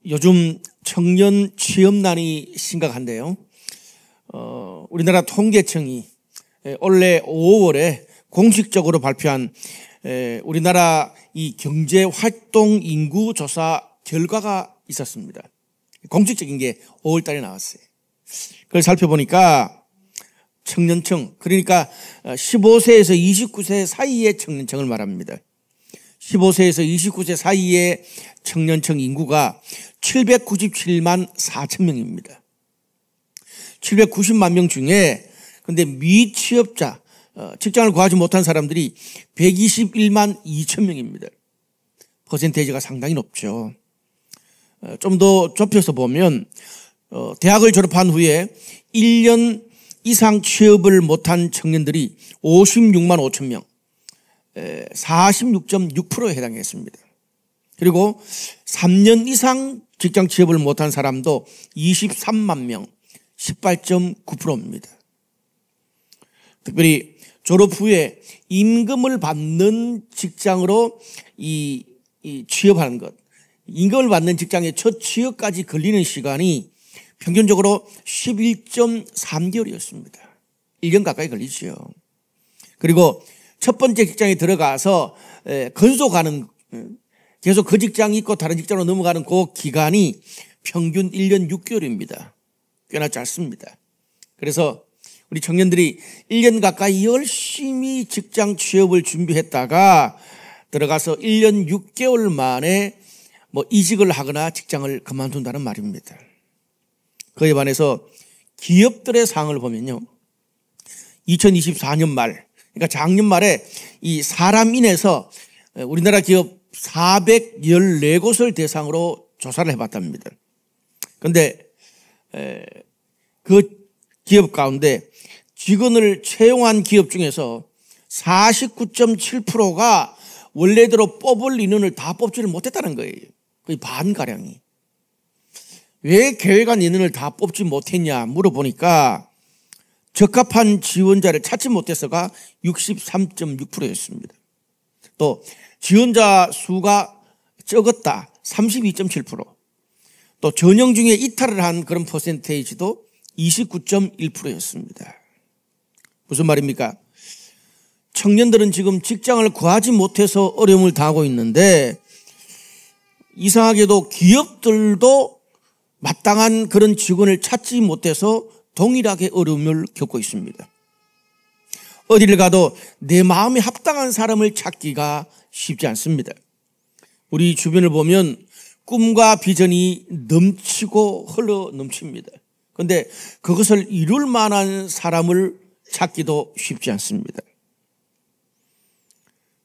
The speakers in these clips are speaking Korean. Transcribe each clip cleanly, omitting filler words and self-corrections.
요즘 청년 취업난이 심각한데요. 우리나라 통계청이 올해 5월에 공식적으로 발표한 우리나라 이 경제활동 인구 조사 결과가 있었습니다. 공식적인 게 5월 달에 나왔어요. 그걸 살펴보니까 청년층, 그러니까 15세에서 29세 사이의 청년층을 말합니다. 15세에서 29세 사이의 청년층 인구가 797만 4천 명입니다. 790만 명 중에 근데 미취업자, 직장을 구하지 못한 사람들이 121만 2천 명입니다. 퍼센테이지가 상당히 높죠. 좀 더 좁혀서 보면 대학을 졸업한 후에 1년 이상 취업을 못한 청년들이 56만 5천 명, 46.6%에 해당했습니다. 그리고 3년 이상 직장 취업을 못한 사람도 23만 명, 18.9%입니다. 특별히 졸업 후에 임금을 받는 직장으로 이 취업하는 것, 임금을 받는 직장의 첫 취업까지 걸리는 시간이 평균적으로 11.3개월이었습니다. 1년 가까이 걸리죠. 그리고 첫 번째 직장에 들어가서 건속하는, 계속 그 직장이 있고 다른 직장으로 넘어가는 그 기간이 평균 1년 6개월입니다. 꽤나 짧습니다. 그래서 우리 청년들이 1년 가까이 열심히 직장 취업을 준비했다가 들어가서 1년 6개월 만에 이직을 하거나 직장을 그만둔다는 말입니다. 그에 반해서 기업들의 상황을 보면요. 2024년 말, 그러니까 작년 말에 이 사람 인해서 우리나라 기업 414곳을 대상으로 조사를 해봤답니다. 그런데 그 기업 가운데 직원을 채용한 기업 중에서 49.7%가 원래대로 뽑을 인원을 다 뽑지를 못했다는 거예요. 거의 반가량이. 왜 계획한 인원을 다 뽑지 못했냐 물어보니까 적합한 지원자를 찾지 못해서가 63.6%였습니다. 또 지원자 수가 적었다 32.7%. 또 전형 중에 이탈을 한 그런 퍼센테이지도 29.1%였습니다. 무슨 말입니까? 청년들은 지금 직장을 구하지 못해서 어려움을 당하고 있는데 이상하게도 기업들도 마땅한 그런 직원을 찾지 못해서 동일하게 어려움을 겪고 있습니다. 어디를 가도 내 마음에 합당한 사람을 찾기가 쉽지 않습니다. 우리 주변을 보면 꿈과 비전이 넘치고 흘러 넘칩니다. 그런데 그것을 이룰 만한 사람을 찾기도 쉽지 않습니다.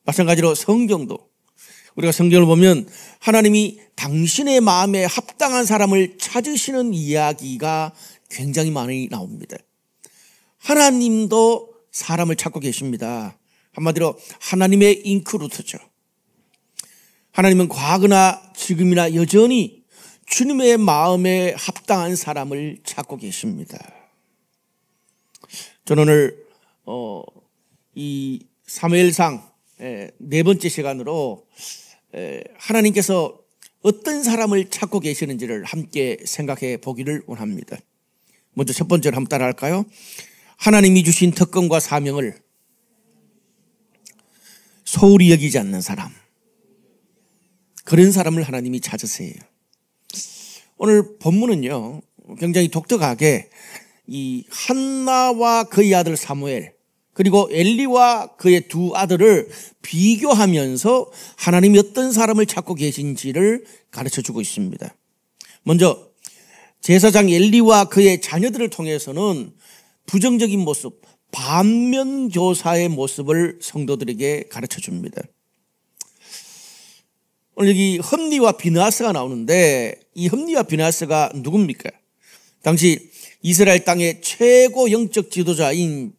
마찬가지로 성경도 우리가 성경을 보면 하나님이 당신의 마음에 합당한 사람을 찾으시는 이야기가 굉장히 많이 나옵니다. 하나님도 사람을 찾고 계십니다. 한마디로 하나님의 잉크루트죠. 하나님은 과거나 지금이나 여전히 주님의 마음에 합당한 사람을 찾고 계십니다. 저는 오늘 이 사무엘상 네 번째 시간으로 하나님께서 어떤 사람을 찾고 계시는지를 함께 생각해 보기를 원합니다. 먼저 첫 번째로 한번 따라 할까요? 하나님이 주신 특권과 사명을 소홀히 여기지 않는 사람, 그런 사람을 하나님이 찾으세요. 오늘 본문은요 굉장히 독특하게 이 한나와 그의 아들 사무엘 그리고 엘리와 그의 두 아들을 비교하면서 하나님이 어떤 사람을 찾고 계신지를 가르쳐주고 있습니다. 먼저 제사장 엘리와 그의 자녀들을 통해서는 부정적인 모습, 반면교사의 모습을 성도들에게 가르쳐줍니다. 오늘 여기 흠니와 비느하스가 나오는데 이 흠니와 비느하스가 누굽니까? 당시 이스라엘 땅의 최고 영적 지도자인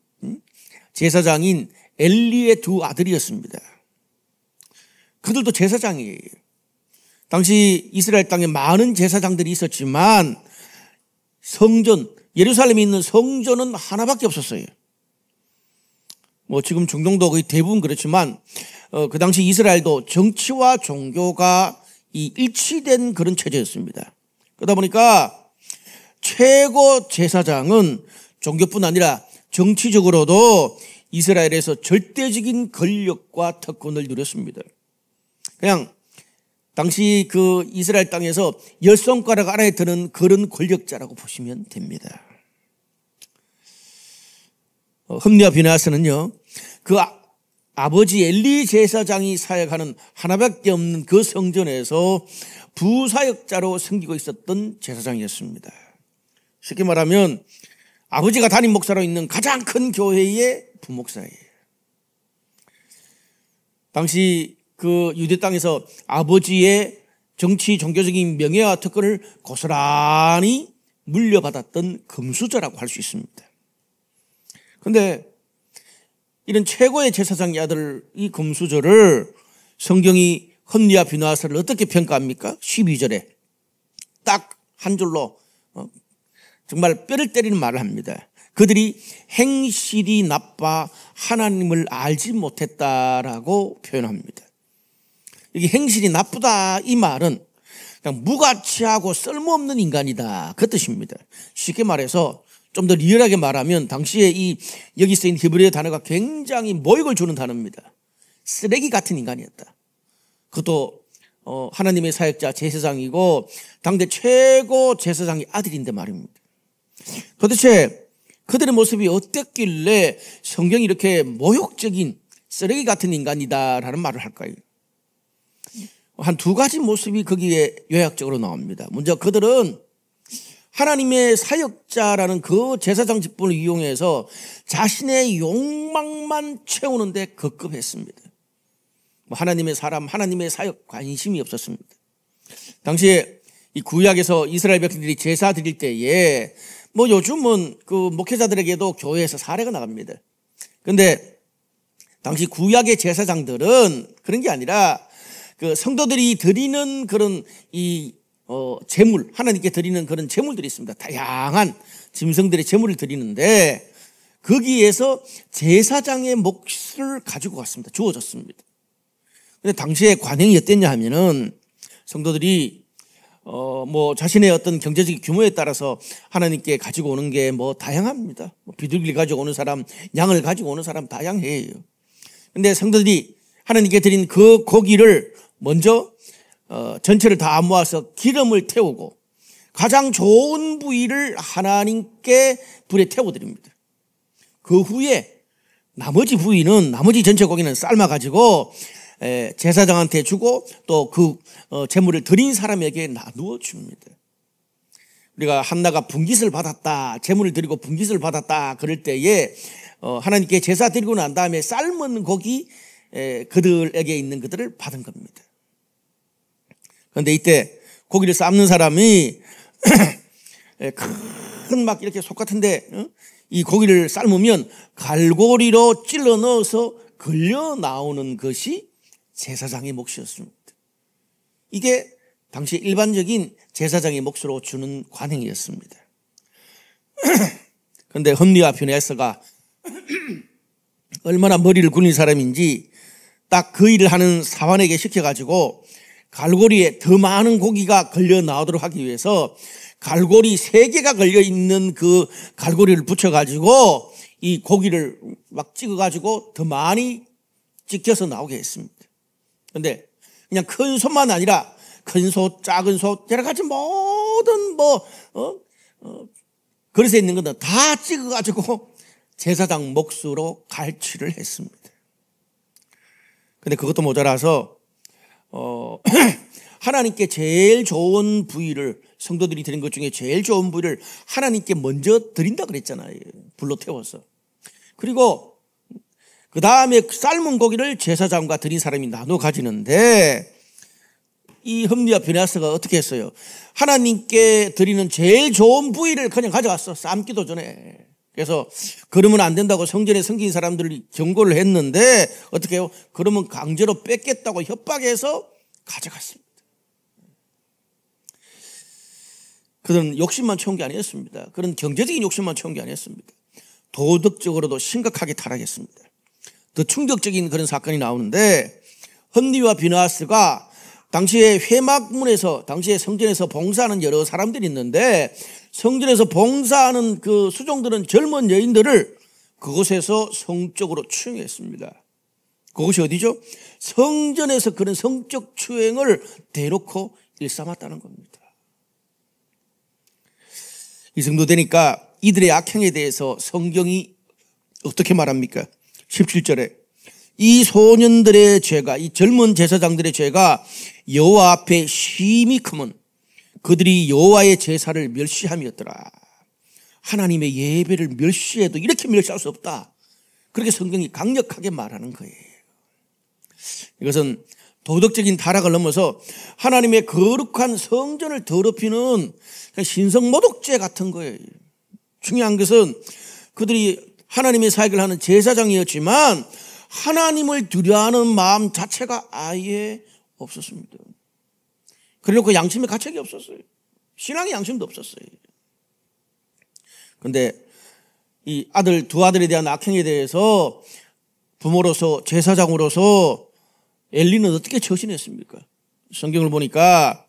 제사장인 엘리의 두 아들이었습니다. 그들도 제사장이에요. 당시 이스라엘 땅에 많은 제사장들이 있었지만 성전, 예루살렘에 있는 성전은 하나밖에 없었어요. 지금 중동도 거의 대부분 그렇지만 그 당시 이스라엘도 정치와 종교가 이 일치된 그런 체제였습니다. 그러다 보니까 최고 제사장은 종교뿐 아니라 정치적으로도 이스라엘에서 절대적인 권력과 특권을 누렸습니다. 그냥 당시 그 이스라엘 땅에서 10손가락 안에 드는 그런 권력자라고 보시면 됩니다. 홈리와 비나하스는요, 그 아버지 엘리 제사장이 사역하는 하나밖에 없는 그 성전에서 부사역자로 섬기고 있었던 제사장이었습니다. 쉽게 말하면 아버지가 담임 목사로 있는 가장 큰 교회의 부목사예요. 당시 그 유대 땅에서 아버지의 정치 종교적인 명예와 특권을 고스란히 물려받았던 금수저라고 할 수 있습니다. 그런데 이런 최고의 제사장의 아들 이 금수저를 성경이 홈리와 비나하스를 어떻게 평가합니까? 12절에 딱 한 줄로 정말 뼈를 때리는 말을 합니다. 그들이 행실이 나빠 하나님을 알지 못했다라고 표현합니다. 여기 행실이 나쁘다 이 말은 그냥 무가치하고 쓸모없는 인간이다 그 뜻입니다. 쉽게 말해서 좀 더 리얼하게 말하면 당시에 이 여기 쓰인 히브리어 단어가 굉장히 모욕을 주는 단어입니다. 쓰레기 같은 인간이었다. 그것도 하나님의 사역자 제사장이고 당대 최고 제사장의 아들인데 말입니다. 도대체 그들의 모습이 어땠길래 성경이 이렇게 모욕적인 쓰레기 같은 인간이다라는 말을 할까요? 한 두 가지 모습이 거기에 요약적으로 나옵니다. 먼저 그들은 하나님의 사역자라는 그 제사장 직분을 이용해서 자신의 욕망만 채우는데 급급했습니다. 하나님의 사람, 하나님의 사역 관심이 없었습니다. 당시에 이 구약에서 이스라엘 백성들이 제사 드릴 때에 요즘은 그 목회자들에게도 교회에서 사례가 나갑니다. 그런데 당시 구약의 제사장들은 그런 게 아니라 그 성도들이 드리는 그런 제물, 하나님께 드리는 그런 제물들이 있습니다. 다양한 짐승들의 제물을 드리는데 거기에서 제사장의 몫을 가지고 갔습니다. 주어졌습니다. 근데 당시에 관행이 어땠냐 하면은 성도들이 자신의 어떤 경제적 규모에 따라서 하나님께 가지고 오는 게 다양합니다. 비둘기를 가지고 오는 사람, 양을 가지고 오는 사람 다양해요. 근데 성도들이 하나님께 드린 그 고기를 먼저 전체를 다 모아서 기름을 태우고 가장 좋은 부위를 하나님께 불에 태워드립니다. 그 후에 나머지 부위는, 나머지 전체 고기는 삶아가지고 제사장한테 주고 또 그 제물을 드린 사람에게 나누어 줍니다. 우리가 한나가 분깃을 받았다, 제물을 드리고 분깃을 받았다 그럴 때에 하나님께 제사 드리고 난 다음에 삶은 고기 그들에게 있는 그들을 받은 겁니다. 그런데 이때 고기를 삶는 사람이 큰 막 이렇게 속 같은데 이 고기를 삶으면 갈고리로 찔러 넣어서 걸려 나오는 것이 제사장의 몫이었습니다. 이게 당시 일반적인 제사장의 몫으로 주는 관행이었습니다. 그런데 홈리와 비나하스가 얼마나 머리를 굴린 사람인지 딱 그 일을 하는 사환에게 시켜가지고 갈고리에 더 많은 고기가 걸려 나오도록 하기 위해서 갈고리 3개가 걸려 있는 그 갈고리를 붙여가지고 이 고기를 막 찍어가지고 더 많이 찍혀서 나오게 했습니다. 그런데 그냥 큰 솥만 아니라 큰 솥, 작은 솥, 여러 가지 모든 그릇에 있는 것들 다 찍어가지고 제사장 몫으로 갈취를 했습니다. 근데 그것도 모자라서 하나님께 제일 좋은 부위를, 성도들이 드린 것 중에 제일 좋은 부위를 하나님께 먼저 드린다 그랬잖아요. 불로 태워서. 그리고 그 다음에 삶은 고기를 제사장과 드린 사람이 나눠 가지는데 이 홈리와 비나하스가 어떻게 했어요? 하나님께 드리는 제일 좋은 부위를 그냥 가져갔어. 삶기도 전에. 그래서 그러면 안 된다고 성전에 섬긴 사람들이 경고를 했는데 어떻게 해요? 그러면 강제로 뺏겠다고 협박해서 가져갔습니다. 그런 욕심만 채운 게 아니었습니다. 그런 경제적인 욕심만 채운 게 아니었습니다. 도덕적으로도 심각하게 타락했습니다. 더 충격적인 그런 사건이 나오는데 홈리와 비나하스가 당시에 회막문에서, 당시에 성전에서 봉사하는 여러 사람들이 있는데, 성전에서 봉사하는 그 수종들은 젊은 여인들을 그곳에서 성적으로 추행했습니다. 그것이 어디죠? 성전에서 그런 성적 추행을 대놓고 일삼았다는 겁니다. 이 정도 되니까 이들의 악행에 대해서 성경이 어떻게 말합니까? 17절에 이 소년들의 죄가, 이 젊은 제사장들의 죄가 여호와 앞에 심히 크면 그들이 여호와의 제사를 멸시함이었더라. 하나님의 예배를 멸시해도 이렇게 멸시할 수 없다. 그렇게 성경이 강력하게 말하는 거예요. 이것은 도덕적인 타락을 넘어서 하나님의 거룩한 성전을 더럽히는 신성모독죄 같은 거예요. 중요한 것은 그들이 하나님의 사역을 하는 제사장이었지만 하나님을 두려워하는 마음 자체가 아예 없었습니다. 그래놓고 양심의 가책이 없었어요. 신앙의 양심도 없었어요. 그런데 이 두 아들에 대한 악행에 대해서 부모로서, 제사장으로서 엘리는 어떻게 처신했습니까? 성경을 보니까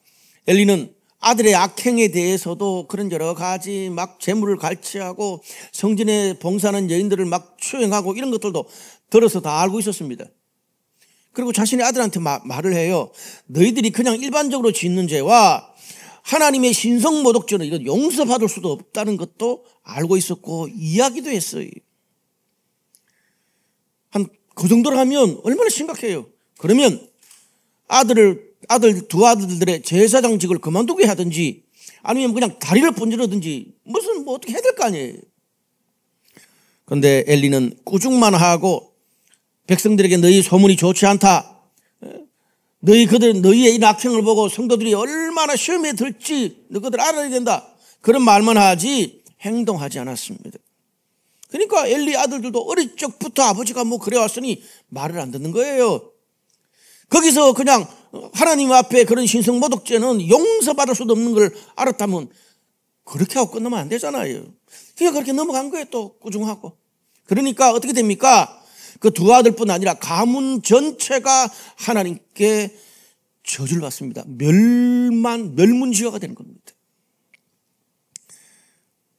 엘리는 아들의 악행에 대해서도 그런 여러 가지 막 재물을 갈취하고 성전에 봉사하는 여인들을 막 추행하고 이런 것들도 들어서 다 알고 있었습니다. 그리고 자신의 아들한테 말을 해요. 너희들이 그냥 일반적으로 짓는 죄와 하나님의 신성모독죄는 이건 용서받을 수도 없다는 것도 알고 있었고 이야기도 했어요. 그 정도로 하면 얼마나 심각해요. 그러면 두 아들들의 제사장직을 그만두게 하든지 아니면 그냥 다리를 번지르든지 뭐 어떻게 해야 될 거 아니에요. 그런데 엘리는 꾸중만 하고 백성들에게 너희 소문이 좋지 않다. 너희의 이 악행을 보고 성도들이 얼마나 시험에 들지 너희들 알아야 된다. 그런 말만 하지 행동하지 않았습니다. 그러니까 엘리 아들들도 어릴 적부터 아버지가 뭐 그래왔으니 말을 안 듣는 거예요. 거기서 그냥 하나님 앞에 그런 신성모독죄는 용서받을 수도 없는 걸 알았다면 그렇게 하고 끝나면 안 되잖아요. 그냥 그렇게 넘어간 거예요. 또 꾸중하고. 그러니까 어떻게 됩니까? 그 두 아들뿐 아니라 가문 전체가 하나님께 저주를 받습니다. 멸문지화가 되는 겁니다.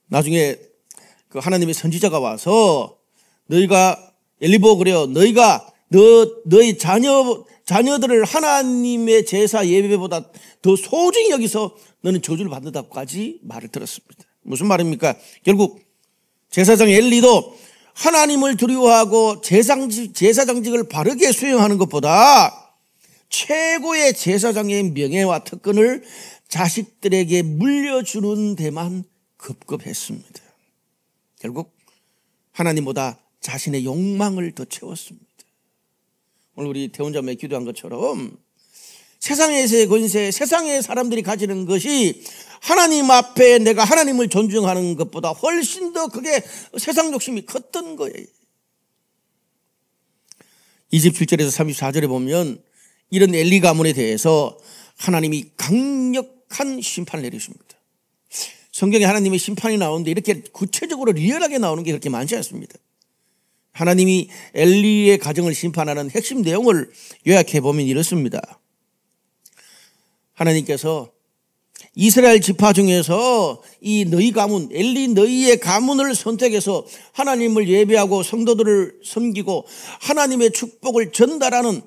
나중에 그 하나님의 선지자가 와서 너희가 엘리보 그래요. 너희 자녀들을 하나님의 제사 예배보다 더 소중히 여기서 너는 저주를 받는다고까지 말을 들었습니다. 무슨 말입니까? 결국 제사장 엘리도 하나님을 두려워하고 제사장직을 바르게 수행하는 것보다 최고의 제사장의 명예와 특권을 자식들에게 물려주는 데만 급급했습니다. 결국 하나님보다 자신의 욕망을 더 채웠습니다. 오늘 우리 대원자매 기도한 것처럼 세상에서의 권세, 세상의 사람들이 가지는 것이 하나님 앞에 내가 하나님을 존중하는 것보다 훨씬 더 그게 세상 욕심이 컸던 거예요. 27절에서 34절에 보면 이런 엘리 가문에 대해서 하나님이 강력한 심판을 내리십니다. 성경에 하나님의 심판이 나오는데 이렇게 구체적으로 리얼하게 나오는 게 그렇게 많지 않습니다. 하나님이 엘리의 가정을 심판하는 핵심 내용을 요약해 보면 이렇습니다. 하나님께서 이스라엘 지파 중에서 이 너희 가문, 엘리 너희의 가문을 선택해서 하나님을 예배하고 성도들을 섬기고 하나님의 축복을 전달하는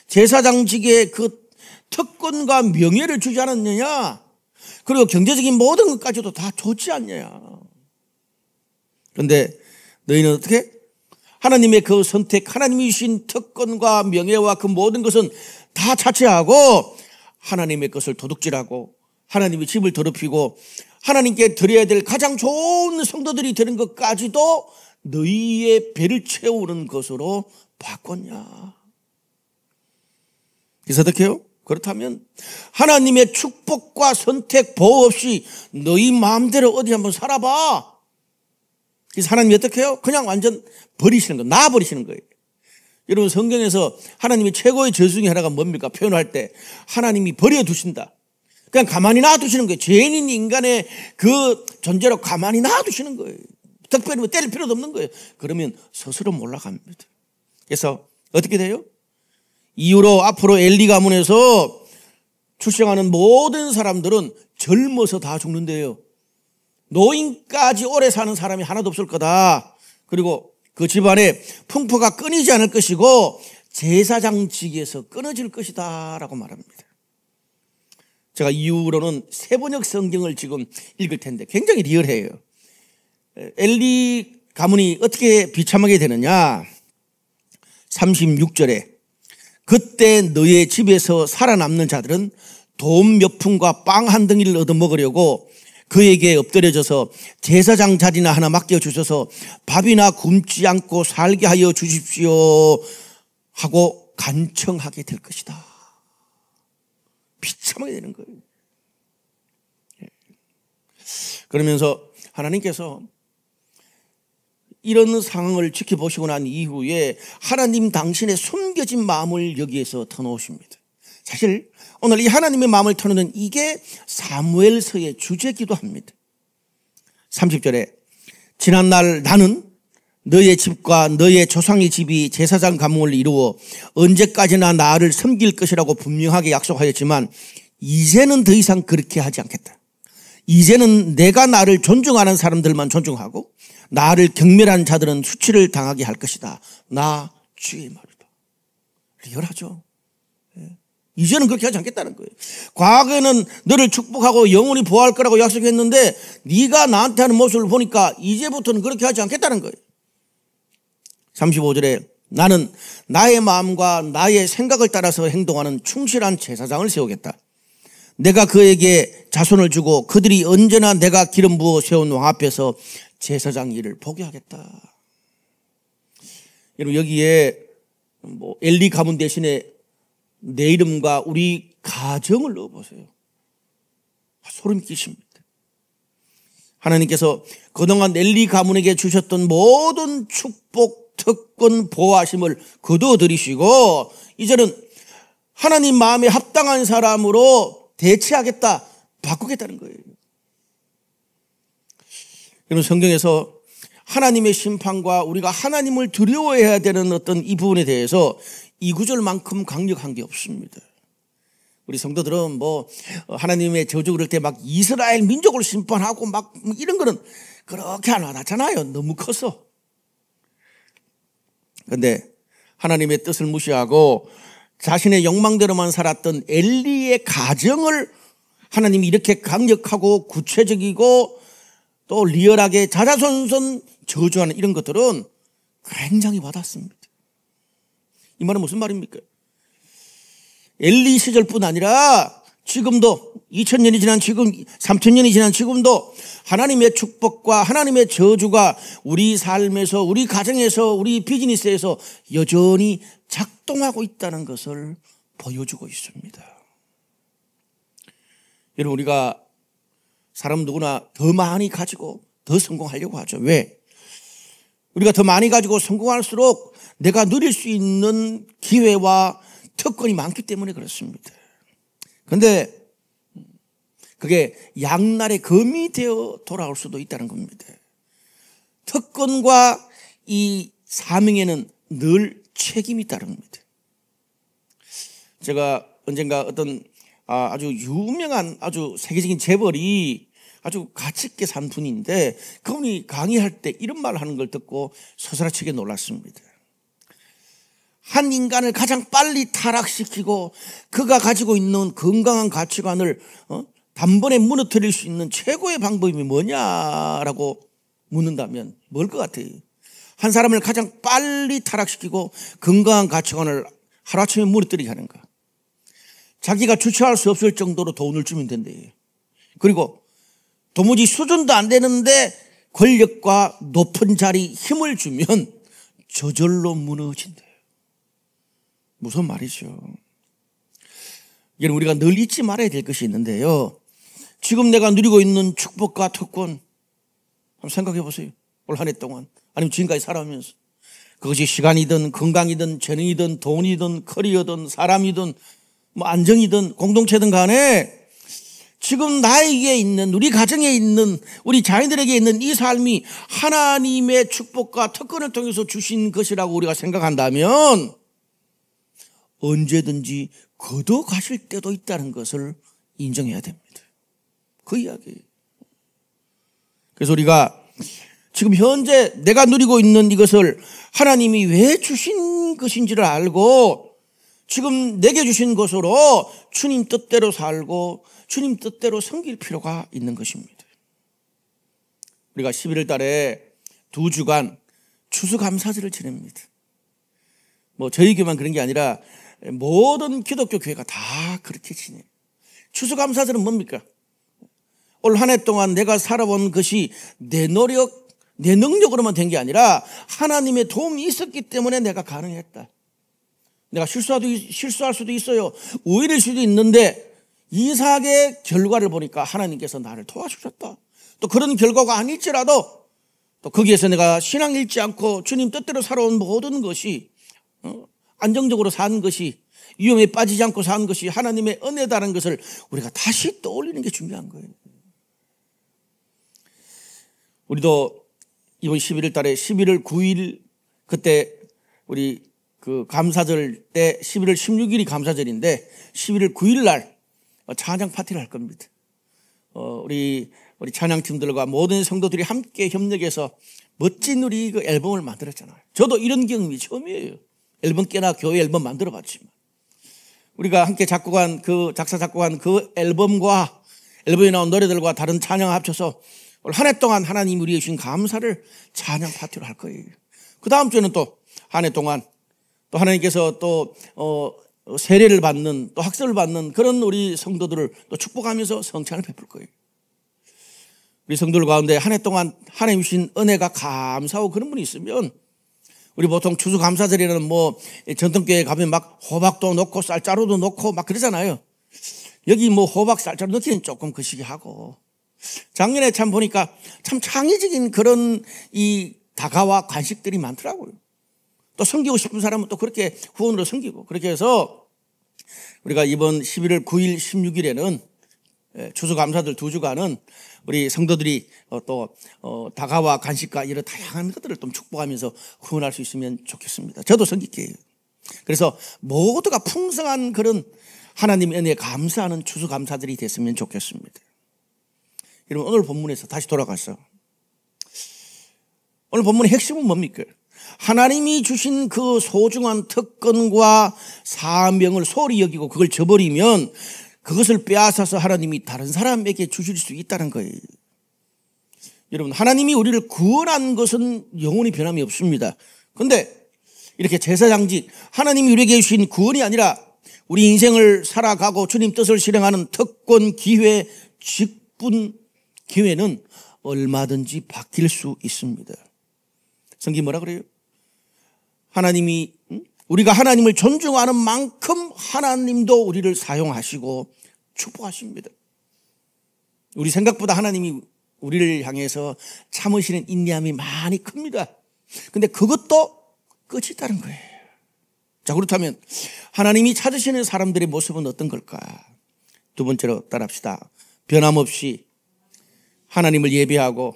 제사장직의 그 특권과 명예를 주지 않았느냐? 그리고 경제적인 모든 것까지도 다 좋지 않느냐? 그런데 너희는 어떻게? 하나님의 그 선택, 하나님이 주신 특권과 명예와 그 모든 것은 다 자체하고 하나님의 것을 도둑질하고 하나님의 집을 더럽히고 하나님께 드려야 될 가장 좋은 성도들이 되는 것까지도 너희의 배를 채우는 것으로 바꿨냐? 그래서 어떻게 해요? 그렇다면 하나님의 축복과 선택, 보호 없이 너희 마음대로 어디 한번 살아봐. 그래서 하나님이 어떻게 해요? 그냥 완전 버리시는 거예요. 놔버리시는 거예요. 여러분 성경에서 하나님의 최고의 저주 중에 하나가 뭡니까? 표현할 때 하나님이 버려두신다. 그냥 가만히 놔두시는 거예요. 죄인인 인간의 그 존재로 가만히 놔두시는 거예요. 특별히 뭐 때릴 필요도 없는 거예요. 그러면 스스로 몰락합니다. 그래서 어떻게 돼요? 이후로 앞으로 엘리 가문에서 출생하는 모든 사람들은 젊어서 다 죽는데요. 노인까지 오래 사는 사람이 하나도 없을 거다. 그리고 그 집안에 풍파가 끊이지 않을 것이고 제사장직에서 끊어질 것이다 라고 말합니다. 제가 이후로는 세번역 성경을 지금 읽을 텐데 굉장히 리얼해요. 엘리 가문이 어떻게 비참하게 되느냐. 36절에 그때 너의 집에서 살아남는 자들은 돈 몇 푼과 빵 한 덩이를 얻어먹으려고 그에게 엎드려져서 제사장 자리나 하나 맡겨주셔서 밥이나 굶지 않고 살게 하여 주십시오 하고 간청하게 될 것이다. 비참하게 되는 거예요. 그러면서 하나님께서 이런 상황을 지켜보시고 난 이후에 하나님 당신의 숨겨진 마음을 여기에서 터놓으십니다. 사실 오늘 이 하나님의 마음을 터놓는 이게 사무엘서의 주제기도 합니다. 30절에 지난날 나는 너의 집과 너의 조상의 집이 제사장 가문을 이루어 언제까지나 나를 섬길 것이라고 분명하게 약속하였지만 이제는 더 이상 그렇게 하지 않겠다. 이제는 내가 나를 존중하는 사람들만 존중하고 나를 경멸하는 자들은 수치를 당하게 할 것이다. 나 주의 말이다. 리얼하죠. 이제는 그렇게 하지 않겠다는 거예요. 과거에는 너를 축복하고 영원히 보호할 거라고 약속했는데 네가 나한테 하는 모습을 보니까 이제부터는 그렇게 하지 않겠다는 거예요. 35절에 나는 나의 마음과 나의 생각을 따라서 행동하는 충실한 제사장을 세우겠다. 내가 그에게 자손을 주고 그들이 언제나 내가 기름 부어 세운 왕 앞에서 제사장 일을 보게 하겠다. 여러분 여기에 엘리 가문 대신에 내 이름과 우리 가정을 넣어보세요. 소름 끼칩니다. 하나님께서 그동안 엘리 가문에게 주셨던 모든 축복, 특권, 보호하심을 거두어들이시고 이제는 하나님 마음에 합당한 사람으로 대체하겠다, 바꾸겠다는 거예요. 여러분 성경에서 하나님의 심판과 우리가 하나님을 두려워해야 되는 어떤 이 부분에 대해서 이 구절만큼 강력한 게 없습니다. 우리 성도들은 하나님의 저주 그럴 때 막 이스라엘 민족을 심판하고 막 이런 거는 그렇게 안 와닿잖아요. 너무 커서. 그런데 하나님의 뜻을 무시하고 자신의 욕망대로만 살았던 엘리의 가정을 하나님이 이렇게 강력하고 구체적이고 또 리얼하게 자자손손 저주하는 이런 것들은 굉장히 와닿습니다. 이 말은 무슨 말입니까? 엘리 시절뿐 아니라 지금도 2000년이 지난 지금 3000년이 지난 지금도 하나님의 축복과 하나님의 저주가 우리 삶에서 우리 가정에서 우리 비즈니스에서 여전히 작동하고 있다는 것을 보여주고 있습니다. 여러분 우리가 사람 누구나 더 많이 가지고 더 성공하려고 하죠. 왜? 우리가 더 많이 가지고 성공할수록 내가 누릴 수 있는 기회와 특권이 많기 때문에 그렇습니다. 그런데 그게 양날의 검이 되어 돌아올 수도 있다는 겁니다. 특권과 이 사명에는 늘 책임이 따릅니다. 제가 언젠가 어떤 아주 유명한 아주 세계적인 재벌이 아주 가치 있게 산 분인데 그분이 강의할 때 이런 말을 하는 걸 듣고 서스라치게 놀랐습니다. 한 인간을 가장 빨리 타락시키고 그가 가지고 있는 건강한 가치관을 단번에 무너뜨릴 수 있는 최고의 방법이 뭐냐라고 묻는다면 뭘 것 같아요? 한 사람을 가장 빨리 타락시키고 건강한 가치관을 하루아침에 무너뜨리게 하는 거. 자기가 주체할 수 없을 정도로 돈을 주면 된대요. 그리고 도무지 수준도 안 되는데 권력과 높은 자리 힘을 주면 저절로 무너진대요. 무슨 말이죠? 여러분 우리가 늘 잊지 말아야 될 것이 있는데요. 지금 내가 누리고 있는 축복과 특권 한번 생각해 보세요. 올 한 해 동안 아니면 지금까지 살아오면서 그것이 시간이든 건강이든 재능이든 돈이든 커리어든 사람이든 안정이든 공동체든 간에 지금 나에게 있는 우리 가정에 있는 우리 자녀들에게 있는 이 삶이 하나님의 축복과 특권을 통해서 주신 것이라고 우리가 생각한다면 언제든지 걷어 가실 때도 있다는 것을 인정해야 됩니다. 그 이야기예요. 그래서 우리가 지금 현재 내가 누리고 있는 이것을 하나님이 왜 주신 것인지를 알고 지금 내게 주신 것으로 주님 뜻대로 살고 주님 뜻대로 섬길 필요가 있는 것입니다. 우리가 11월 달에 2주간 추수감사절을 지냅니다. 뭐 저희 교회만 그런 게 아니라 모든 기독교 교회가 다 그렇게 지내요. 추수감사절은 뭡니까? 올 한 해 동안 내가 살아본 것이 내 노력, 내 능력으로만 된 게 아니라 하나님의 도움이 있었기 때문에 내가 가능했다. 내가 실수할 수도 있어요. 오해일 수도 있는데 이삭의 결과를 보니까 하나님께서 나를 도와주셨다. 또 그런 결과가 아닐지라도 또 거기에서 내가 신앙 잃지 않고 주님 뜻대로 살아온 모든 것이 안정적으로 사는 것이 위험에 빠지지 않고 사는 것이 하나님의 은혜다라는 것을 우리가 다시 떠올리는 게 중요한 거예요. 우리도 이번 11월 달에 11월 9일 그때 우리 그 감사절 때 11월 16일이 감사절인데 11월 9일 날 찬양 파티를 할 겁니다. 우리 찬양팀들과 모든 성도들이 함께 협력해서 멋진 우리 그 앨범을 만들었잖아요. 저도 이런 경험이 처음이에요. 앨범 꽤나 교회 앨범 만들어 봤지만 우리가 함께 작사 작곡한 그 앨범과 앨범에 나온 노래들과 다른 찬양을 합쳐서 올 한 해 동안 하나님이 우리에게 주신 감사를 찬양 파티로 할 거예요. 그 다음 주에는 또 한 해 동안 또 하나님께서 또 세례를 받는 또 학설을 받는 그런 우리 성도들을 또 축복하면서 성찬을 베풀 거예요. 우리 성도들 가운데 한 해 동안 하나님 주신 은혜가 감사하고 그런 분이 있으면 우리 보통 추수감사절에는 뭐 전통교회 가면 막 호박도 넣고 쌀자루도 넣고 막 그러잖아요. 여기 뭐 호박 쌀자루 넣기는 조금 거시기하고 작년에 참 보니까 참 창의적인 그런 이 다가와 간식들이 많더라고요. 또 섬기고 싶은 사람은 또 그렇게 후원으로 섬기고 그렇게 해서 우리가 이번 11월 9일 16일에는 추수감사절 2주간은 우리 성도들이 또 다가와 간식과 이런 다양한 것들을 좀 축복하면서 후원할 수 있으면 좋겠습니다. 저도 섬길게요. 그래서 모두가 풍성한 그런 하나님의 은혜에 감사하는 추수감사절이 됐으면 좋겠습니다. 여러분 오늘 본문에서 다시 돌아가서 오늘 본문의 핵심은 뭡니까? 하나님이 주신 그 소중한 특권과 사명을 소홀히 여기고 그걸 저버리면 그것을 빼앗아서 하나님이 다른 사람에게 주실 수 있다는 거예요. 여러분 하나님이 우리를 구원한 것은 영원히 변함이 없습니다. 그런데 이렇게 제사장직 하나님이 우리에게 주신 구원이 아니라 우리 인생을 살아가고 주님 뜻을 실행하는 특권, 기회, 직분, 기회는 얼마든지 바뀔 수 있습니다. 성경이 뭐라 그래요? 하나님이 우리가 하나님을 존중하는 만큼 하나님도 우리를 사용하시고 축복하십니다. 우리 생각보다 하나님이 우리를 향해서 참으시는 인내함이 많이 큽니다. 근데 그것도 끝이 있다는 거예요. 자, 그렇다면 하나님이 찾으시는 사람들의 모습은 어떤 걸까? 두 번째로 따라합시다. 변함없이 하나님을 예배하고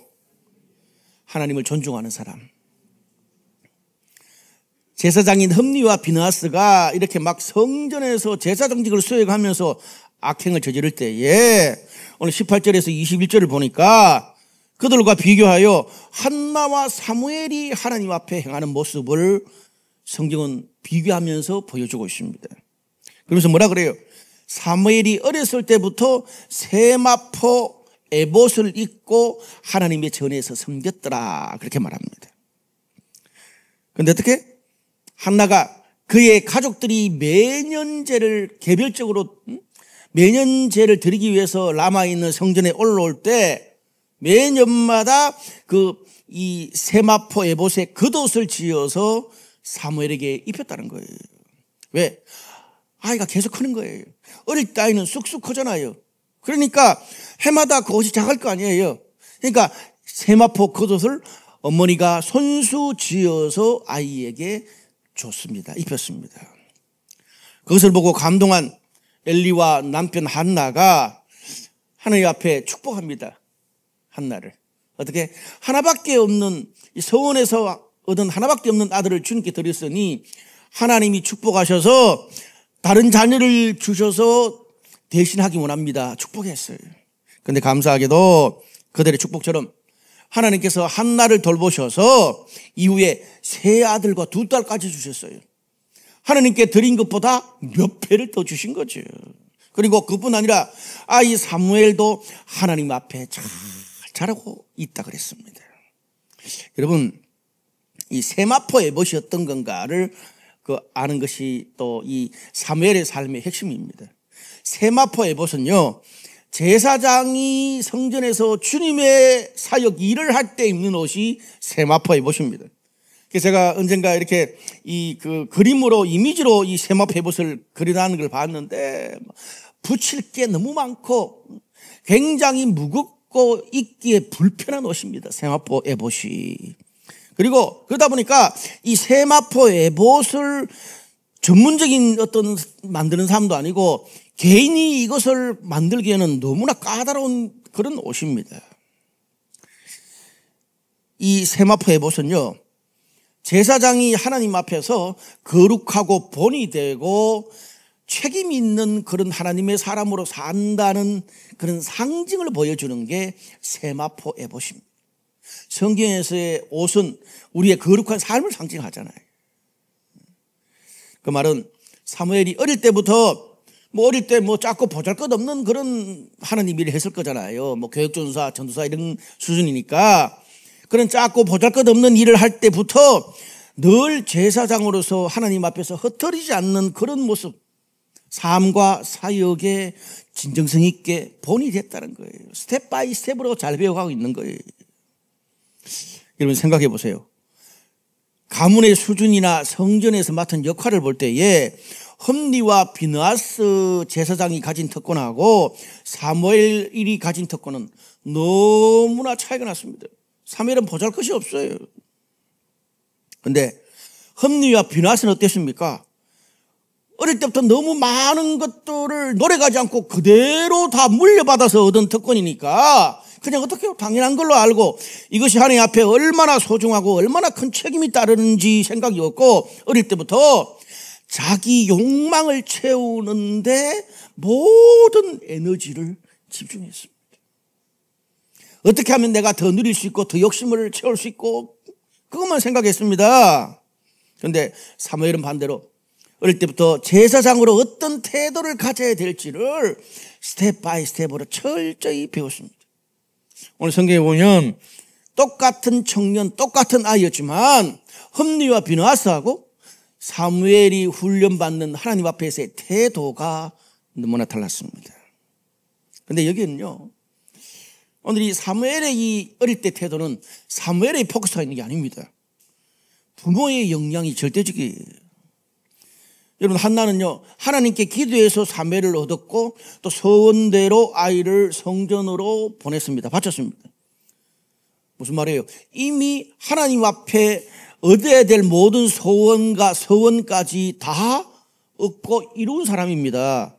하나님을 존중하는 사람. 제사장인 흠리와 비느하스가 이렇게 막 성전에서 제사장직을 수행하면서 악행을 저지를 때에 오늘 18절에서 21절을 보니까 그들과 비교하여 한나와 사무엘이 하나님 앞에 행하는 모습을 성경은 비교하면서 보여주고 있습니다. 그러면서 뭐라 그래요? 사무엘이 어렸을 때부터 세마포 에봇을 입고 하나님의 전에서 섬겼더라 그렇게 말합니다. 그런데 어떻게? 한나가 그의 가족들이 매년제를 개별적으로 매년제를 드리기 위해서 라마에 있는 성전에 올라올 때 매년마다 이 세마포 에봇의 겉옷을 지어서 사무엘에게 입혔다는 거예요. 왜? 아이가 계속 크는 거예요. 어릴 때 아이는 쑥쑥 크잖아요. 그러니까 해마다 그 옷이 작을 거 아니에요. 그러니까 세마포 겉옷을 어머니가 손수 지어서 아이에게 줬습니다. 입혔습니다. 그것을 보고 감동한 엘리와 남편 한나가 하나님 앞에 축복합니다. 한나를. 어떻게? 하나밖에 없는 서원에서 얻은 하나밖에 없는 아들을 주님께 드렸으니 하나님이 축복하셔서 다른 자녀를 주셔서 대신하기 원합니다. 축복했어요. 그런데 감사하게도 그들의 축복처럼 하나님께서 한나를 돌보셔서 이후에 세 아들과 두 딸까지 주셨어요. 하나님께 드린 것보다 몇 배를 더 주신 거죠. 그리고 그뿐 아니라 아이 사무엘도 하나님 앞에 잘 자라고 있다 그랬습니다. 여러분, 이 세마포 에봇이 어떤 건가를 아는 것이 또 이 사무엘의 삶의 핵심입니다. 세마포 에봇은요, 제사장이 성전에서 주님의 사역 일을 할 때 입는 옷이 세마포 에봇입니다. 그래서 제가 언젠가 이렇게 그림으로 이미지로 이 세마포 에봇을 그려놓은 걸 봤는데 붙일 게 너무 많고 굉장히 무겁고 입기에 불편한 옷입니다. 세마포 에봇이. 그리고 그러다 보니까 이 세마포 에봇을 전문적인 어떤 만드는 사람도 아니고 개인이 이것을 만들기에는 너무나 까다로운 그런 옷입니다. 이 세마포 에봇은요, 제사장이 하나님 앞에서 거룩하고 본이 되고 책임 있는 그런 하나님의 사람으로 산다는 그런 상징을 보여주는 게 세마포 에봇입니다. 성경에서의 옷은 우리의 거룩한 삶을 상징하잖아요. 그 말은 사무엘이 어릴 때부터 어릴 때 작고 보잘것없는 그런 하나님 일을 했을 거잖아요. 교육전도사, 전도사 이런 수준이니까 그런 작고 보잘것없는 일을 할 때부터 늘 제사장으로서 하나님 앞에서 흩어지지 않는 그런 모습, 삶과 사역에 진정성 있게 본이 됐다는 거예요. 스텝 바이 스텝으로 잘 배워가고 있는 거예요. 여러분 생각해 보세요. 가문의 수준이나 성전에서 맡은 역할을 볼 때에 홈리와 비느하스 제사장이 가진 특권하고 사무엘이 가진 특권은 너무나 차이가 났습니다. 사무엘은 보잘것이 없어요. 그런데 홈리와 비느하스는 어땠습니까? 어릴 때부터 너무 많은 것들을 노력하지 않고 그대로 다 물려받아서 얻은 특권이니까 그냥 어떻게 당연한 걸로 알고 이것이 하나님 앞에 얼마나 소중하고 얼마나 큰 책임이 따르는지 생각이 없고 어릴 때부터 자기 욕망을 채우는데 모든 에너지를 집중했습니다. 어떻게 하면 내가 더 누릴 수 있고 더 욕심을 채울 수 있고 그것만 생각했습니다. 그런데 사무엘은 반대로 어릴 때부터 제사장으로 어떤 태도를 가져야 될지를 스텝 바이 스텝으로 철저히 배웠습니다. 오늘 성경에 보면 똑같은 청년, 똑같은 아이였지만 홈리와 비느하스하고 사무엘이 훈련받는 하나님 앞에서의 태도가 너무나 달랐습니다. 그런데 여기는요, 오늘 이 사무엘의 이 어릴 때 태도는 사무엘의 포커스가 있는 게 아닙니다. 부모의 영향이 절대적이에요. 여러분, 한나는요, 하나님께 기도해서 사무엘을 얻었고 또 서원대로 아이를 성전으로 보냈습니다. 바쳤습니다. 무슨 말이에요? 이미 하나님 앞에 얻어야 될 모든 소원과 서원까지 다 얻고 이룬 사람입니다.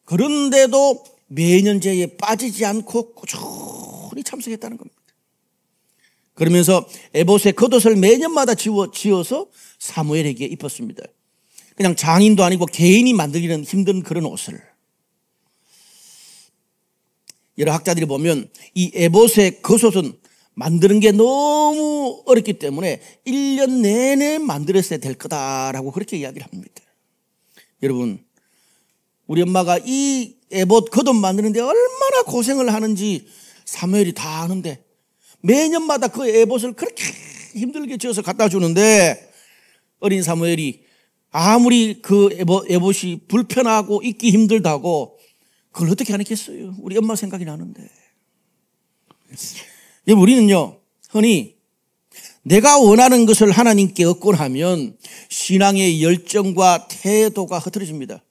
그런데도 매년제에 빠지지 않고 꾸준히 참석했다는 겁니다. 그러면서 에봇의 겉옷을 매년마다 지어서 사무엘에게 입혔습니다. 그냥 장인도 아니고 개인이 만들기는 힘든 그런 옷을. 여러 학자들이 보면 이 에봇의 겉옷은 만드는 게 너무 어렵기 때문에 1년 내내 만들었어야 될 거다라고 그렇게 이야기를 합니다. 여러분, 우리 엄마가 이 에봇 겉옷 만드는데 얼마나 고생을 하는지 사무엘이 다 아는데 매년마다 그 에봇을 그렇게 힘들게 지어서 갖다 주는데 어린 사무엘이 아무리 그 에봇이 불편하고 입기 힘들다고 그걸 어떻게 하겠어요? 우리 엄마 생각이 나는데. 우리는요, 흔히 내가 원하는 것을 하나님께 얻고 나면 신앙의 열정과 태도가 흐트러집니다.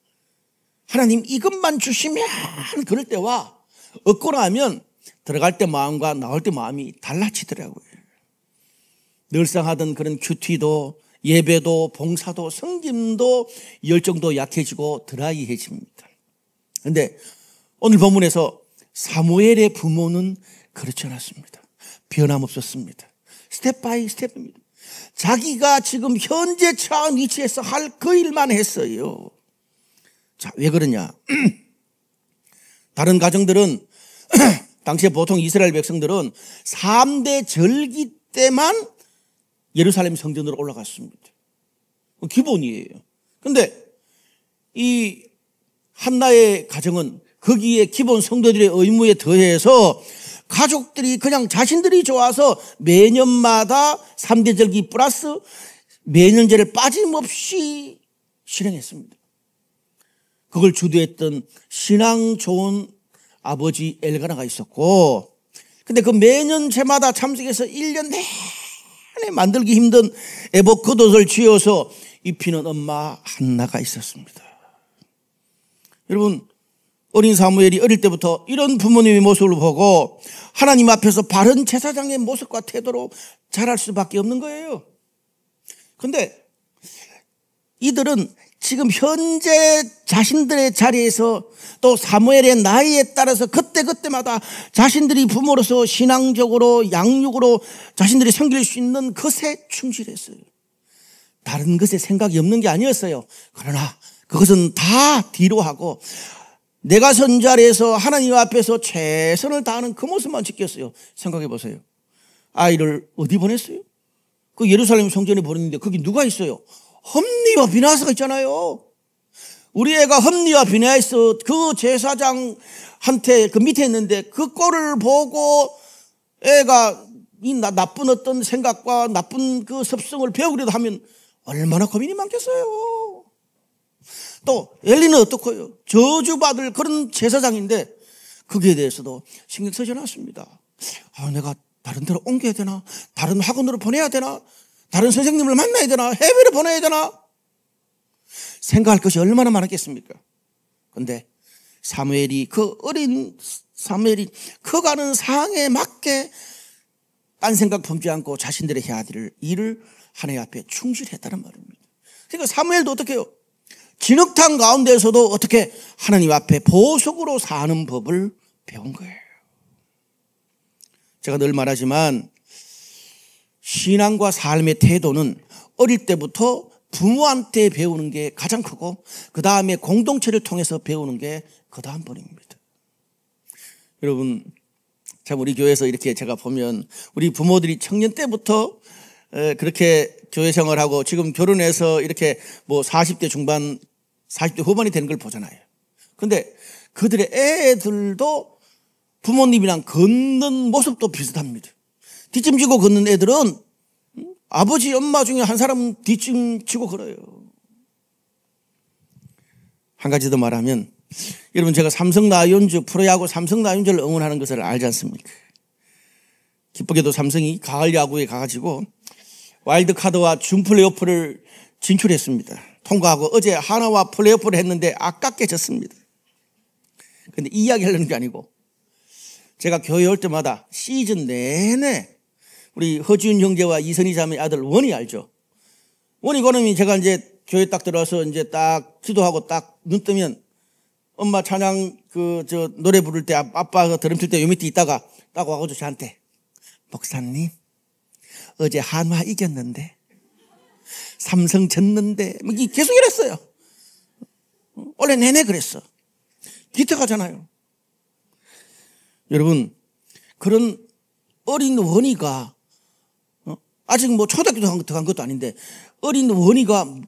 하나님 이것만 주시면 그럴 때와 얻고 나면 들어갈 때 마음과 나올 때 마음이 달라지더라고요. 늘상 하던 그런 큐티도 예배도 봉사도 섬김도 열정도 약해지고 드라이해집니다. 그런데 오늘 본문에서 사무엘의 부모는 그렇지 않았습니다. 변함없었습니다. 스텝 바이 스텝입니다. 자기가 지금 현재 처한 위치에서 할 그 일만 했어요. 자, 왜 그러냐? 다른 가정들은 당시에 보통 이스라엘 백성들은 3대 절기 때만 예루살렘 성전으로 올라갔습니다. 기본이에요. 근데 이 한나의 가정은 거기에 기본 성도들의 의무에 더해서 가족들이 그냥 자신들이 좋아서 매년마다 3대 절기 플러스 매년제를 빠짐없이 실행했습니다. 그걸 주도했던 신앙 좋은 아버지 엘가나가 있었고, 근데 그 매년제마다 참석해서 1년 내내 만들기 힘든 애복 겉옷을 쥐어서 입히는 엄마 한나가 있었습니다. 여러분, 어린 사무엘이 어릴 때부터 이런 부모님의 모습을 보고 하나님 앞에서 바른 제사장의 모습과 태도로 자랄 수밖에 없는 거예요. 근데 이들은 지금 현재 자신들의 자리에서 또 사무엘의 나이에 따라서 그때그때마다 자신들이 부모로서 신앙적으로 양육으로 자신들이 섬길 수 있는 것에 충실했어요. 다른 것에 생각이 없는 게 아니었어요. 그러나 그것은 다 뒤로 하고 내가 선 자리에서 하나님 앞에서 최선을 다하는 그 모습만 지켰어요. 생각해 보세요. 아이를 어디 보냈어요? 그 예루살렘 성전에 보냈는데 거기 누가 있어요? 험리와 비나스가 있잖아요. 우리 애가 험리와 비나스 그 제사장한테 그 밑에 있는데 그 꼴을 보고 애가 이 나쁜 어떤 생각과 나쁜 그 습성을 배우려고 하면 얼마나 고민이 많겠어요. 또 엘리는 어떻고요? 저주받을 그런 제사장인데 거기에 대해서도 신경 쓰지 않았습니다. 내가 다른 데로 옮겨야 되나? 다른 학원으로 보내야 되나? 다른 선생님을 만나야 되나? 해외로 보내야 되나? 생각할 것이 얼마나 많았겠습니까? 그런데 그 어린 사무엘이 커가는 상황에 맞게 딴 생각 품지 않고 자신들의 해야 될 일을 하나님 앞에 충실했다는 말입니다. 그러니까 사무엘도 어떻게 해요? 진흙탕 가운데서도 어떻게 하나님 앞에 보석으로 사는 법을 배운 거예요. 제가 늘 말하지만 신앙과 삶의 태도는 어릴 때부터 부모한테 배우는 게 가장 크고 그 다음에 공동체를 통해서 배우는 게 그 다음 번입니다. 여러분, 참 우리 교회에서 이렇게 제가 보면 우리 부모들이 청년 때부터 그렇게 교회 생활하고 지금 결혼해서 이렇게 뭐 40대 중반 40대 후반이 되는 걸 보잖아요. 근데 그들의 애들도 부모님이랑 걷는 모습도 비슷합니다. 뒷짐지고 걷는 애들은 아버지 엄마 중에 한 사람은 뒷짐지고 걸어요. 한 가지 더 말하면 여러분, 제가 삼성 라이온즈 프로야구 삼성 라이온즈를 응원하는 것을 알지 않습니까? 기쁘게도 삼성이 가을 야구에 가가지고 와일드카드와 준 플레이오프를 진출했습니다. 통과하고 어제 하나와 플레이오프를 했는데 아깝게 졌습니다. 근데 이 이야기 하려는 게 아니고 제가 교회 올 때마다 시즌 내내 우리 허지윤 형제와 이선희 자매 아들 원이 알죠? 원이 그놈이 제가 이제 교회 딱 들어와서 이제 딱 기도하고 딱 눈 뜨면 엄마 찬양 노래 부를 때 아빠가 드럼 칠 때 요 밑에 있다가 딱 와가지고 저한테 목사님 어제 한화 이겼는데 삼성 졌는데 계속 이랬어요. 원래 내내 그랬어. 기특하잖아요. 여러분, 그런 어린 원이가 아직 뭐 초등학교 들어간 것도 아닌데 어린 원이가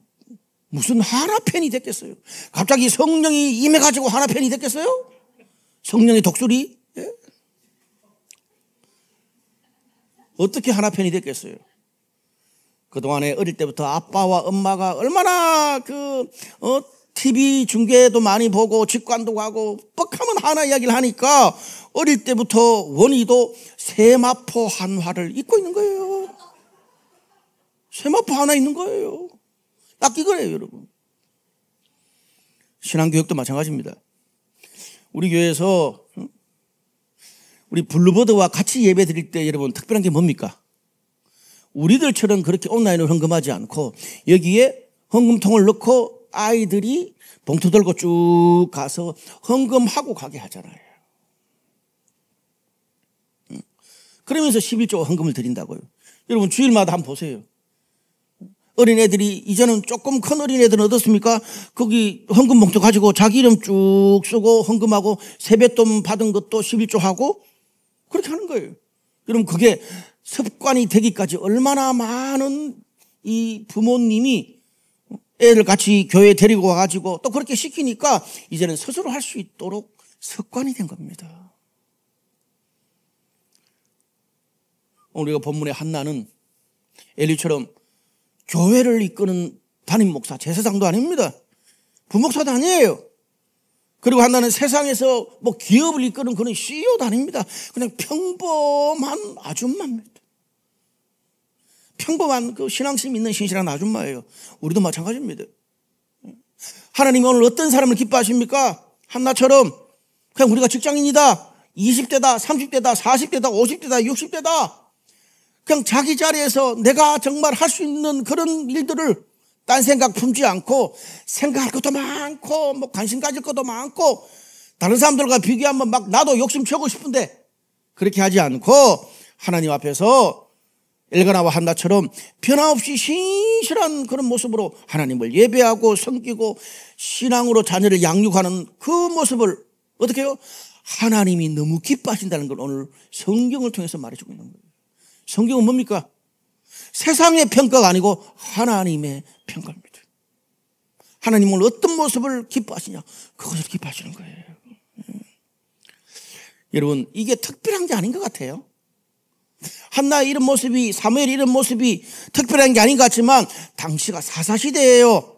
무슨 하나 팬이 됐겠어요? 갑자기 성령이 임해가지고 하나 팬이 됐겠어요? 성령의 독수리? 예? 어떻게 하나 팬이 됐겠어요? 그동안에 어릴 때부터 아빠와 엄마가 얼마나 TV 중계도 많이 보고 직관도 가고 뻑하면 하나 이야기를 하니까 어릴 때부터 원희도 세마포 한화를 입고 있는 거예요. 세마포 하나 있는 거예요. 딱 이거예요, 여러분. 신앙교육도 마찬가지입니다. 우리 교회에서 우리 블루버드와 같이 예배 드릴 때 여러분 특별한 게 뭡니까? 우리들처럼 그렇게 온라인으로 헌금하지 않고 여기에 헌금통을 넣고 아이들이 봉투 들고 쭉 가서 헌금하고 가게 하잖아요. 그러면서 11조 헌금을 드린다고요. 여러분 주일마다 한번 보세요. 어린애들이 이제는 조금 큰 어린애들은 어떻습니까? 거기 헌금 봉투 가지고 자기 이름 쭉 쓰고 헌금하고 세뱃돈 받은 것도 11조 하고 그렇게 하는 거예요. 그럼 그게 습관이 되기까지 얼마나 많은 이 부모님이 애를 같이 교회에 데리고 와가지고 또 그렇게 시키니까 이제는 스스로 할 수 있도록 습관이 된 겁니다. 오늘 우리가 본문의 한나는 엘리처럼 교회를 이끄는 담임 목사, 제사장도 아닙니다. 부목사도 아니에요. 그리고 한나는 세상에서 뭐 기업을 이끄는 그런 CEO도 아닙니다. 그냥 평범한 아줌마입니다. 평범한 그 신앙심 있는 신실한 아줌마예요. 우리도 마찬가지입니다. 하나님이 오늘 어떤 사람을 기뻐하십니까? 한나처럼 그냥 우리가 직장인이다, 20대다, 30대다, 40대다, 50대다, 60대다. 그냥 자기 자리에서 내가 정말 할 수 있는 그런 일들을 딴 생각 품지 않고 생각할 것도 많고 뭐 관심 가질 것도 많고 다른 사람들과 비교하면 막 나도 욕심 채우고 싶은데 그렇게 하지 않고 하나님 앞에서 엘가나와 한나처럼 변함없이 신실한 그런 모습으로 하나님을 예배하고 섬기고 신앙으로 자녀를 양육하는 그 모습을 어떻게 해요? 하나님이 너무 기뻐하신다는 걸 오늘 성경을 통해서 말해주고 있는 거예요. 성경은 뭡니까? 세상의 평가가 아니고 하나님의 평가입니다. 하나님은 어떤 모습을 기뻐하시냐? 그것을 기뻐하시는 거예요. 여러분, 이게 특별한 게 아닌 것 같아요. 한나의 이런 모습이, 사무엘의 이런 모습이 특별한 게 아닌 것 같지만 당시가 사사시대예요.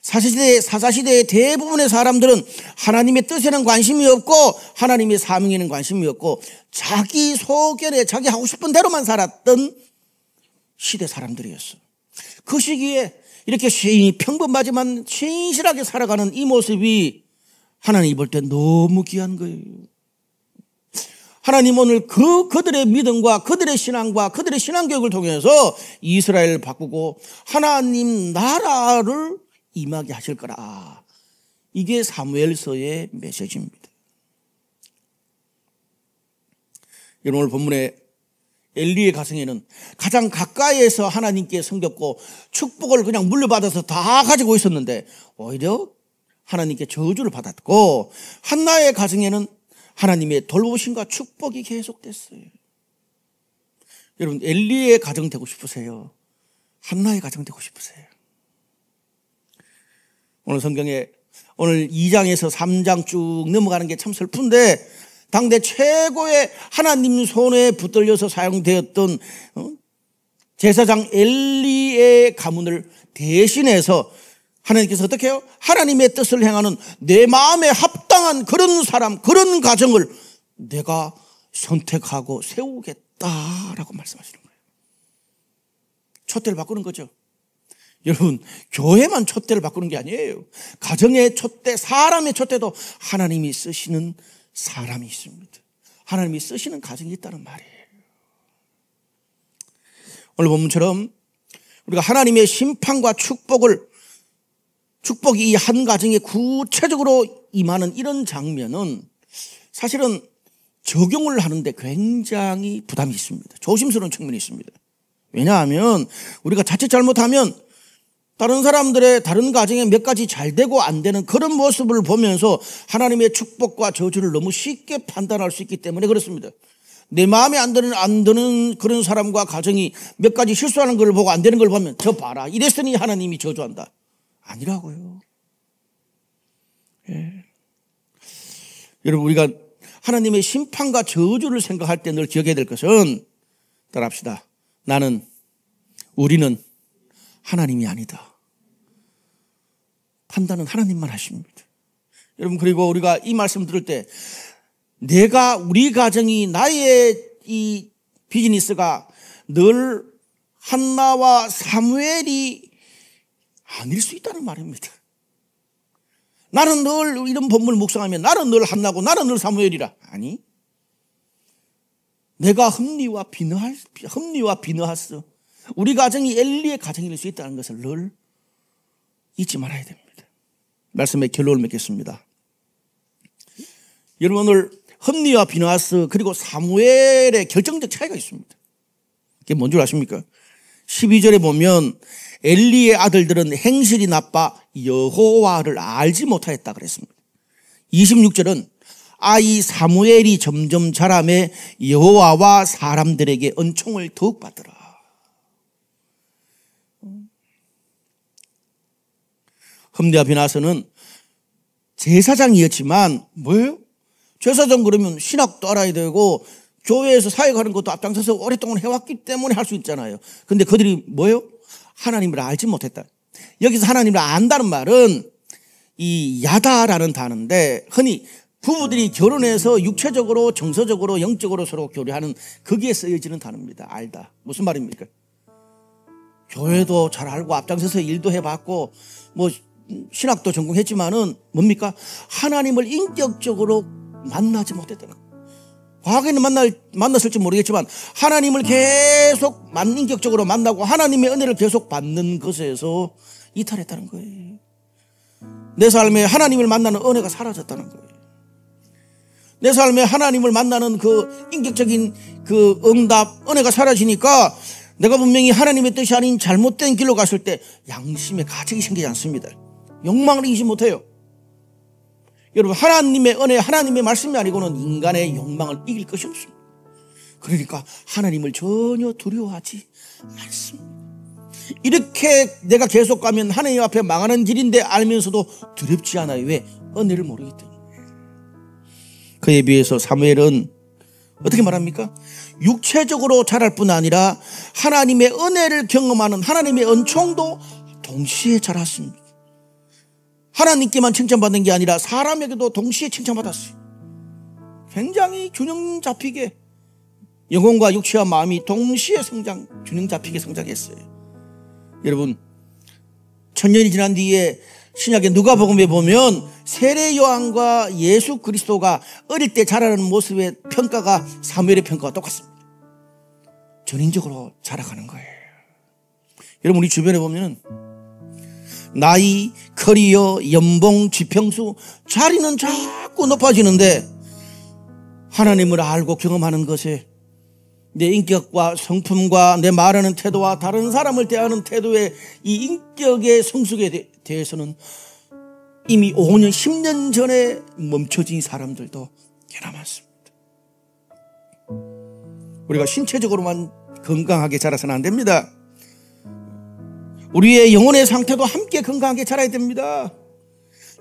사사시대의 대부분의 사람들은 하나님의 뜻에는 관심이 없고 하나님의 사명에는 관심이 없고 자기 소견에 자기 하고 싶은 대로만 살았던 시대 사람들이었어. 그 시기에 이렇게 평범하지만 신실하게 살아가는 이 모습이 하나님이 볼 때 너무 귀한 거예요. 하나님 오늘 그들의 믿음과 그들의 신앙과 그들의 신앙교육을 통해서 이스라엘을 바꾸고 하나님 나라를 임하게 하실 거라. 이게 사무엘서의 메시지입니다. 여러분 오늘 본문에 엘리의 가정에는 가장 가까이에서 하나님께 섬겼고 축복을 그냥 물려받아서 다 가지고 있었는데 오히려 하나님께 저주를 받았고 한나의 가정에는 하나님의 돌보심과 축복이 계속됐어요. 여러분 엘리의 가정 되고 싶으세요? 한나의 가정 되고 싶으세요? 오늘 성경에 오늘 2장에서 3장 쭉 넘어가는 게 참 슬픈데 당대 최고의 하나님 손에 붙들려서 사용되었던 제사장 엘리의 가문을 대신해서 하나님께서 어떻게 해요? 하나님의 뜻을 행하는 내 마음에 합당한 그런 사람, 그런 가정을 내가 선택하고 세우겠다라고 말씀하시는 거예요. 촛대를 바꾸는 거죠. 여러분 교회만 촛대를 바꾸는 게 아니에요. 가정의 촛대, 사람의 촛대도 하나님이 쓰시는 사람이 있습니다. 하나님이 쓰시는 가정이 있다는 말이에요. 오늘 본문처럼 우리가 하나님의 심판과 축복이 이 한 가정에 구체적으로 임하는 이런 장면은 사실은 적용을 하는데 굉장히 부담이 있습니다. 조심스러운 측면이 있습니다. 왜냐하면 우리가 자칫 잘못하면 다른 사람들의 다른 가정에 몇 가지 잘 되고 안 되는 그런 모습을 보면서 하나님의 축복과 저주를 너무 쉽게 판단할 수 있기 때문에 그렇습니다. 내 마음에 안 드는 그런 사람과 가정이 몇 가지 실수하는 걸 보고 안 되는 걸 보면 저 봐라 이랬으니 하나님이 저주한다. 아니라고요. 예. 여러분 우리가 하나님의 심판과 저주를 생각할 때 늘 기억해야 될 것은 따라합시다. 우리는 하나님이 아니다. 판단은 하나님만 하십니다. 여러분 그리고 우리가 이 말씀 들을 때 우리 가정이 나의 이 비즈니스가 늘 한나와 사무엘이 아닐 수 있다는 말입니다. 나는 늘 이런 본문을 묵상하면 나는 늘 한나고 나는 늘 사무엘이라. 아니 내가 흠니와 비느하스 우리 가정이 엘리의 가정일 수 있다는 것을 늘 잊지 말아야 됩니다. 말씀의 결론을 맺겠습니다. 여러분 오늘 흠니와 비느하스 그리고 사무엘의 결정적 차이가 있습니다. 그게 뭔 줄 아십니까? 12절에 보면 엘리의 아들들은 행실이 나빠 여호와를 알지 못하였다 그랬습니다. 26절은 아이 사무엘이 점점 자라매 여호와와 사람들에게 은총을 더욱 받더라. 흠내와 비나서는 제사장이었지만 뭐예요? 제사장 그러면 신학도 알아야 되고 교회에서 사역하는 것도 앞장서서 오랫동안 해왔기 때문에 할 수 있잖아요. 근데 그들이 뭐예요? 하나님을 알지 못했다. 여기서 하나님을 안다는 말은 이 야다라는 단어인데 흔히 부부들이 결혼해서 육체적으로 정서적으로 영적으로 서로 교류하는 거기에 쓰여지는 단어입니다. 알다. 무슨 말입니까? 교회도 잘 알고 앞장서서 일도 해봤고 뭐 신학도 전공했지만은 뭡니까? 하나님을 인격적으로 만나지 못했다는 거예요. 과거에는 만났을지 모르겠지만 하나님을 계속 인격적으로 만나고 하나님의 은혜를 계속 받는 것에서 이탈했다는 거예요. 내 삶에 하나님을 만나는 은혜가 사라졌다는 거예요. 내 삶에 하나님을 만나는 그 인격적인 그 응답, 은혜가 사라지니까 내가 분명히 하나님의 뜻이 아닌 잘못된 길로 갔을 때 양심의 가책이 생기지 않습니다. 욕망을 이기지 못해요. 여러분, 하나님의 은혜, 하나님의 말씀이 아니고는 인간의 욕망을 이길 것이 없습니다. 그러니까 하나님을 전혀 두려워하지 않습니다. 이렇게 내가 계속 가면 하나님 앞에 망하는 길인데 알면서도 두렵지 않아요. 왜? 은혜를 모르기 때문에. 그에 비해서 사무엘은 어떻게 말합니까? 육체적으로 자랄 뿐 아니라 하나님의 은혜를 경험하는 하나님의 은총도 동시에 자랐습니다. 하나님께만 칭찬받는 게 아니라 사람에게도 동시에 칭찬받았어요. 굉장히 균형 잡히게 영혼과 육체와 마음이 동시에 균형 잡히게 성장했어요. 여러분, 천년이 지난 뒤에 신약의 누가복음에 보면 세례 요한과 예수 그리스도가 어릴 때 자라는 모습의 평가가 사무엘의 평가와 똑같습니다. 전인적으로 자라가는 거예요. 여러분, 우리 주변에 보면 나이, 커리어, 연봉, 지평수, 자리는 자꾸 높아지는데 하나님을 알고 경험하는 것에 내 인격과 성품과 내 말하는 태도와 다른 사람을 대하는 태도의 이 인격의 성숙에 대해서는 이미 5년, 10년 전에 멈춰진 사람들도 꽤나 많습니다. 우리가 신체적으로만 건강하게 자라서는 안 됩니다. 우리의 영혼의 상태도 함께 건강하게 자라야 됩니다.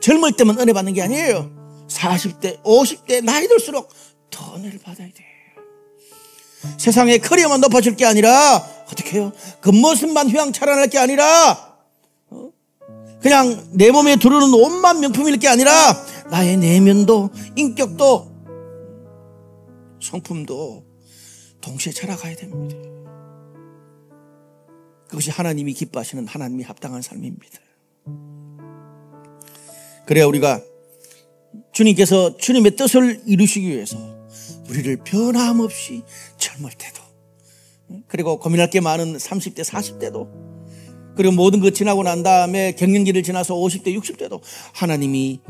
젊을 때만 은혜 받는 게 아니에요. 40대, 50대 나이 들수록 더 은혜를 받아야 돼요. 세상의 커리어만 높아질 게 아니라 어떻게 해요? 겉모습만 휘황찬란할 게 아니라 그냥 내 몸에 두르는 옷만 명품일 게 아니라 나의 내면도 인격도 성품도 동시에 자라가야 됩니다. 그것이 하나님이 기뻐하시는 하나님이 합당한 삶입니다. 그래야 우리가 주님께서 주님의 뜻을 이루시기 위해서 우리를 변함없이 젊을 때도 그리고 고민할 게 많은 30대 40대도 그리고 모든 것 지나고 난 다음에 경영기를 지나서 50대 60대도 하나님이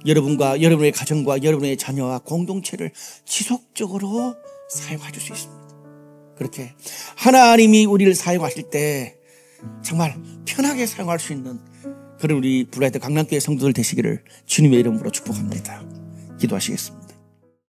여러분과 여러분의 가정과 여러분의 자녀와 공동체를 지속적으로 사용해 줄 수 있습니다. 그렇게 하나님이 우리를 사용하실 때 정말 편하게 사용할 수 있는 그런 우리 블라이트 강남교회 성도들 되시기를 주님의 이름으로 축복합니다. 기도하시겠습니다.